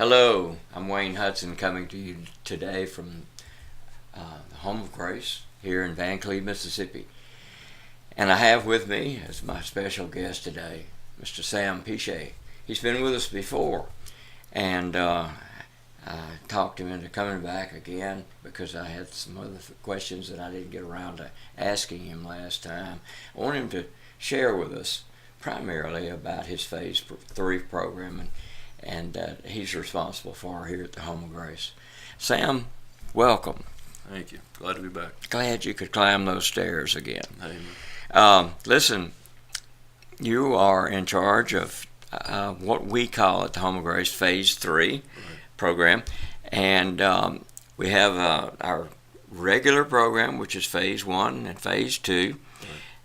Hello, I'm Wayne Hudson coming to you today from the Home of Grace here in Van Cleve, Mississippi. And I have with me as my special guest today, Mr. Sam Piche. He's been with us before, and I talked him into coming back again because I had some other questions that I didn't get around to asking him last time. I want him to share with us primarily about his Phase 3 program and that he's responsible for here at the Home of Grace. Sam, welcome. Thank you. Glad to be back. Glad you could climb those stairs again. Amen. Listen, you are in charge of what we call at the Home of Grace Phase 3 program, and we have our regular program, which is Phase 1 and Phase 2,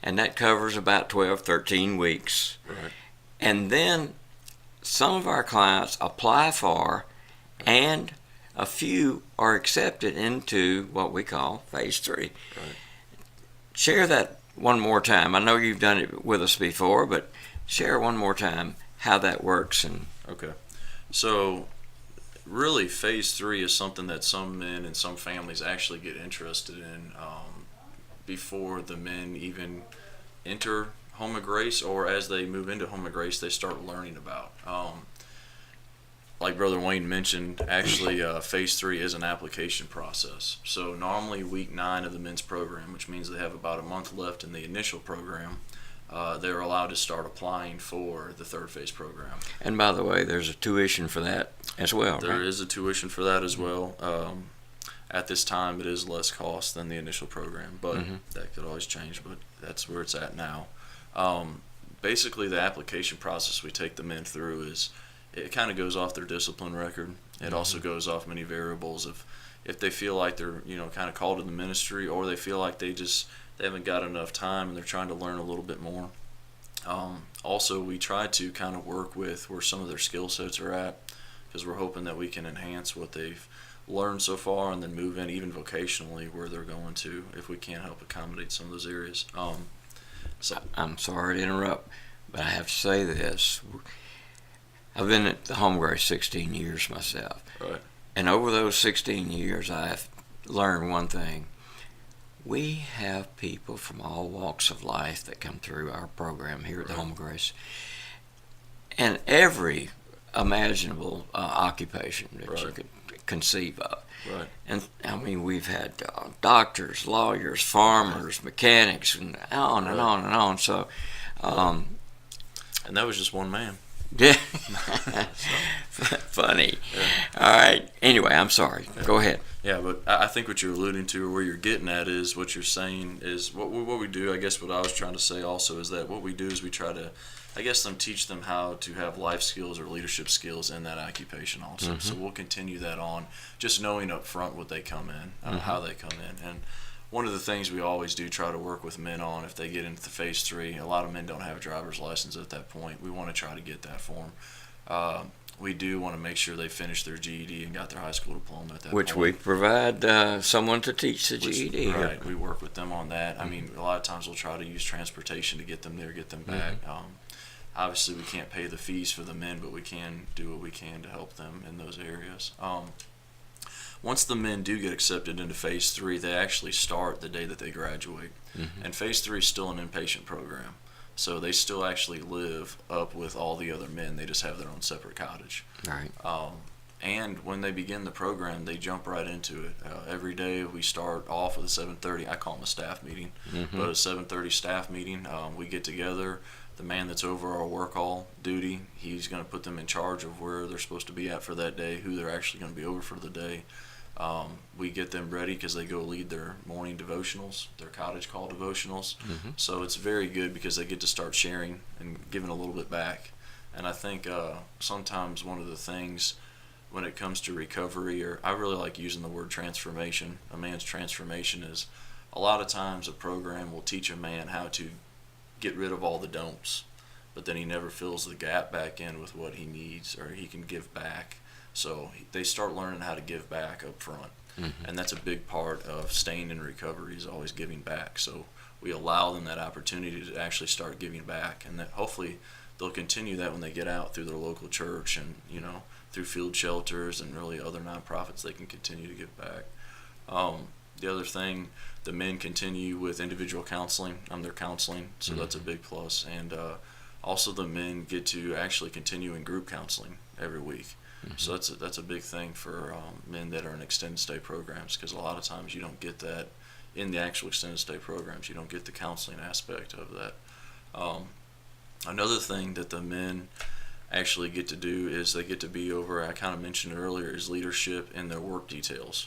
and that covers about 12, 13 weeks. Right. And then some of our clients apply for, and a few are accepted into what we call Phase 3. Right. Share that one more time. I know you've done it with us before, but share one more time how that works. Okay. So, really, Phase 3 is something that some men and some families actually get interested in before the men even enter Home of Grace, or as they move into Home of Grace, they start learning about. Like Brother Wayne mentioned, actually, Phase 3 is an application process. So normally week 9 of the men's program, which means they have about a month left in the initial program, they're allowed to start applying for the third phase program. And by the way, there's a tuition for that as well, There right? is a tuition for that as well. At this time, it is less cost than the initial program, but that could always change, but that's where it's at now. Basically, the application process we take the men through is, it kind of goes off their discipline record. It also goes off many variables of if they feel like they're kind of called to the ministry, or they feel like they haven't got enough time and they're trying to learn a little bit more. Also, we try to kind of work with where some of their skill sets are at, because we're hoping that we can enhance what they've learned so far and then move in even vocationally where they're going to, if we can't help accommodate some of those areas. So I'm sorry to interrupt, but I have to say this. I've been at the Home of Grace 16 years myself. Right. And over those 16 years, I've learned one thing. We have people from all walks of life that come through our program here at the Home of Grace. And every imaginable occupation that you could conceive of. Right. And I mean, we've had doctors, lawyers, farmers, mechanics, and on and on and on. So, and that was just one man. yeah, funny. Yeah. All right. Anyway, I'm sorry. Go ahead. Yeah, but I think what you're alluding to, or where you're getting at, is what you're saying is what we do. I guess what I was trying to say also is that what we do is we try to, teach them how to have life skills or leadership skills in that occupation also. So we'll continue that on, just knowing up front what they come in, how they come in. And one of the things we always do try to work with men on, if they get into the Phase 3, a lot of men don't have a driver's license at that point. We want to try to get that for them. We do want to make sure they finish their GED and got their high school diploma at that point. Which we provide someone to teach the GED. Right, we work with them on that. I mean, a lot of times we'll try to use transportation to get them there, get them back. Obviously, we can't pay the fees for the men, but we can do what we can to help them in those areas. Once the men do get accepted into Phase 3, they actually start the day that they graduate. And Phase 3 is still an inpatient program. So they still actually live up with all the other men. They just have their own separate cottage. Right. And when they begin the program, they jump right into it. Every day we start off with a 7:30. I call them a staff meeting, but a 7:30 staff meeting. We get together. The man that's over our work hall duty, he's going to put them in charge of where they're supposed to be at for that day, who they're actually going to be over for the day. We get them ready because they go lead their morning devotionals, their cottage call devotionals. So it's very good because they get to start sharing and giving a little bit back. And I think sometimes one of the things when it comes to recovery, or I really like using the word transformation, a man's transformation is a lot of times a program will teach a man how to get rid of all the don'ts, but then he never fills the gap back in with what he needs or he can give back. So they start learning how to give back up front. And that's a big part of staying in recovery, is always giving back. So we allow them that opportunity to actually start giving back, and that hopefully they'll continue that when they get out through their local church and, through field shelters and really other nonprofits they can continue to give back. The other thing, the men continue with individual counseling. Their counseling, so that's a big plus. And also the men get to actually continue in group counseling every week. So that's a big thing for men that are in extended stay programs, because a lot of times you don't get that in the actual extended stay programs. You don't get the counseling aspect of that. Another thing that the men actually get to do is they get to be over, I kind of mentioned earlier, is leadership in their work details,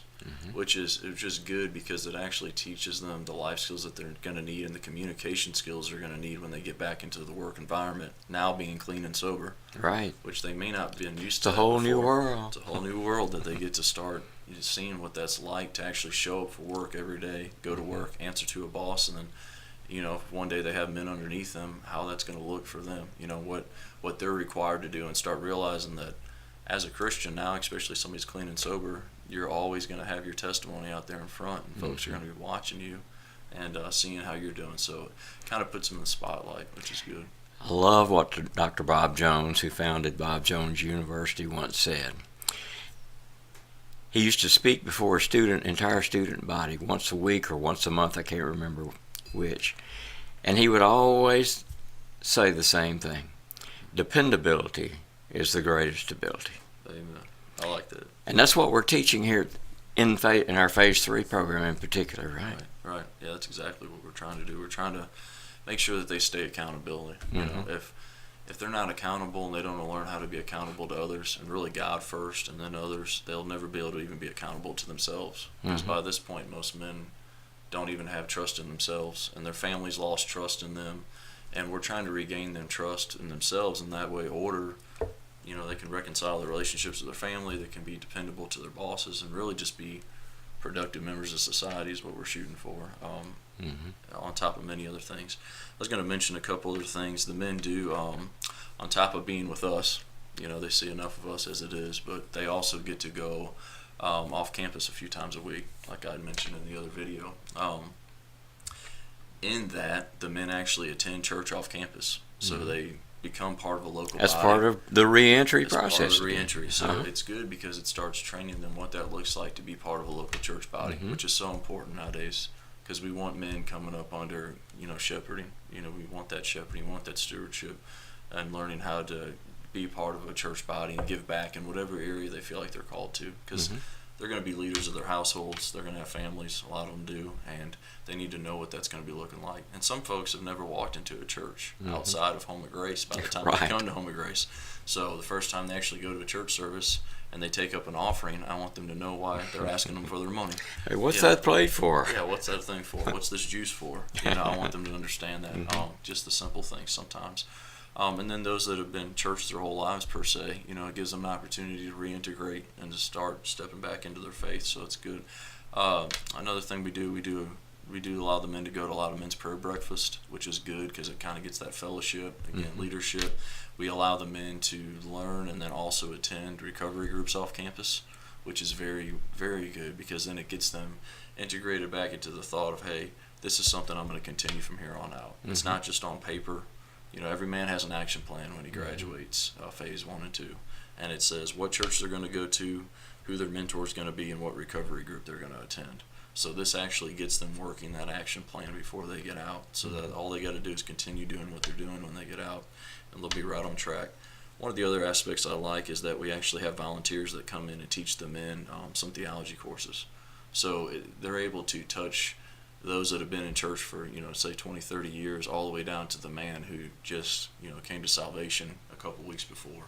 which is just good because it actually teaches them the life skills that they're going to need and the communication skills they're going to need when they get back into the work environment, now being clean and sober. Right. Which they may not have been used to. It's a whole new world. It's a whole new world that they get to start seeing what that's like to actually show up for work every day, go to work, answer to a boss, and then, if one day they have men underneath them, how that's going to look for them, what they're required to do, and start realizing that as a Christian now, especially somebody's clean and sober, you're always going to have your testimony out there in front, and folks are going to be watching you and seeing how you're doing. So it kind of puts them in the spotlight, which is good. I love what Dr. Bob Jones, who founded Bob Jones University, once said. He used to speak before a entire student body once a week or once a month, I can't remember which. And he would always say the same thing. Dependability is the greatest ability. Amen. I like that. And that's what we're teaching here in our Phase 3 program in particular, right? Right. Yeah, that's exactly what we're trying to do. We're trying to make sure that they stay accountable. If they're not accountable and they don't learn how to be accountable to others, and really God first and then others, they'll never be able to even be accountable to themselves. Because by this point, most men don't even have trust in themselves, and their families lost trust in them. And we're trying to regain them trust in themselves, and that way they can reconcile their relationships with their family, they can be dependable to their bosses, and really just be productive members of society is what we're shooting for, on top of many other things. I was going to mention a couple other things the men do on top of being with us. They see enough of us as it is, but they also get to go off campus a few times a week, like I had mentioned in the other video. In that, the men actually attend church off campus, so they become part of a local body. As part of the reentry process. Part of the reentry. So it's good because it starts training them what that looks like to be part of a local church body, which is so important nowadays, because we want men coming up under, shepherding. We want that shepherding, we want that stewardship, and learning how to be part of a church body and give back in whatever area they feel like they're called to, because they're going to be leaders of their households, they're going to have families, a lot of them do, and they need to know what that's going to be looking like. And some folks have never walked into a church outside of Home of Grace by the time they come to Home of Grace. So the first time they actually go to a church service and they take up an offering, I want them to know why they're asking them for their money. Hey, what's that plate for? Yeah, what's that thing for? What's this juice for? I want them to understand that. Just the simple things sometimes. And then those that have been church their whole lives, per se, it gives them an opportunity to reintegrate and to start stepping back into their faith, so it's good. Another thing we do allow the men to go to a lot of men's prayer breakfast, which is good because it kind of gets that fellowship, again, leadership. We allow the men to learn and then also attend recovery groups off campus, which is very, very good, because then it gets them integrated back into the thought of, hey, this is something I'm going to continue from here on out. It's not just on paper. Every man has an action plan when he graduates Phase 1 and 2, and it says what church they're going to go to, who their mentor is going to be, and what recovery group they're going to attend. So this actually gets them working that action plan before they get out, so that all they got to do is continue doing what they're doing when they get out, and they'll be right on track. One of the other aspects I like is that we actually have volunteers that come in and teach the men some theology courses. So they're able to touch those that have been in church for, say 20, 30 years, all the way down to the man who just, came to salvation a couple weeks before,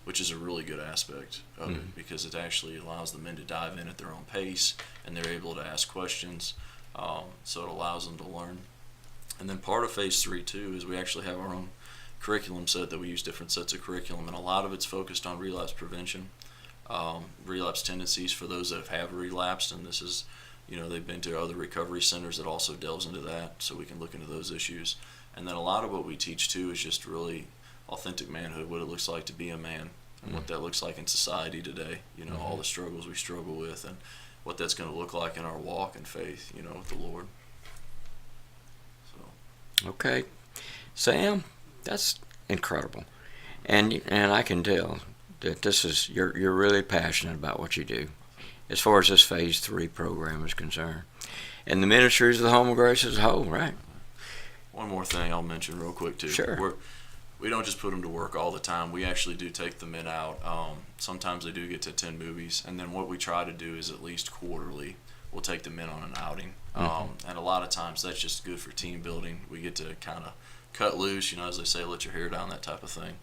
which is a really good aspect of it, because it actually allows the men to dive in at their own pace, and they're able to ask questions, so it allows them to learn. And then part of Phase 3, too, is we actually have our own curriculum set that we use different sets of curriculum, and a lot of it's focused on relapse prevention, relapse tendencies for those that have relapsed, and this is, they've been to other recovery centers that also delves into that, so we can look into those issues. And then a lot of what we teach, too, is just really authentic manhood, what it looks like to be a man, and what that looks like in society today, all the struggles we struggle with, and what that's going to look like in our walk and faith, with the Lord. So. Okay. Sam, that's incredible. And I can tell that this is you're really passionate about what you do, as far as this Phase 3 program is concerned, and the ministries of the Home of Grace as a whole, right? One more thing I'll mention real quick too. Sure. We don't just put them to work all the time. We actually do take the men out. Sometimes they do get to attend movies, and then what we try to do is at least quarterly, we'll take the men on an outing. And a lot of times that's just good for team building. We get to kind of cut loose, as they say, let your hair down, that type of thing.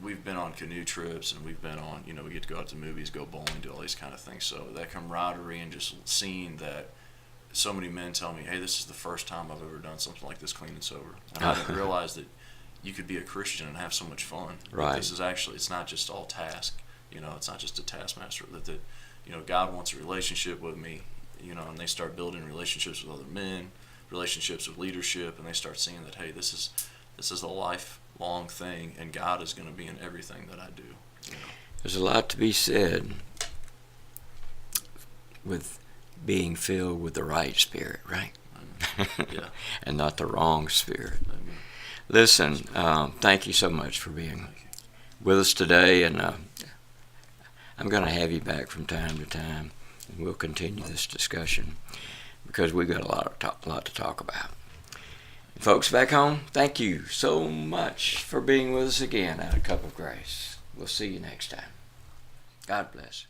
We've been on canoe trips, and we've been on, we get to go out to movies, go bowling, do all these kind of things. So that camaraderie and just seeing that so many men tell me, hey, this is the first time I've ever done something like this clean and sober. And I didn't realize that you could be a Christian and have so much fun. Right. This is actually, it's not just all task. It's not just a taskmaster. That God wants a relationship with me, and they start building relationships with other men, relationships with leadership, and they start seeing that, hey, this is a lifelong thing, and God is going to be in everything that I do. There's a lot to be said with being filled with the right spirit, right? Yeah. And not the wrong spirit. Amen. Listen, thank you so much for being with us today, and I'm going to have you back from time to time, and we'll continue this discussion because we've got a lot to talk about. Folks back home, thank you so much for being with us again at A Cup of Grace. We'll see you next time. God bless.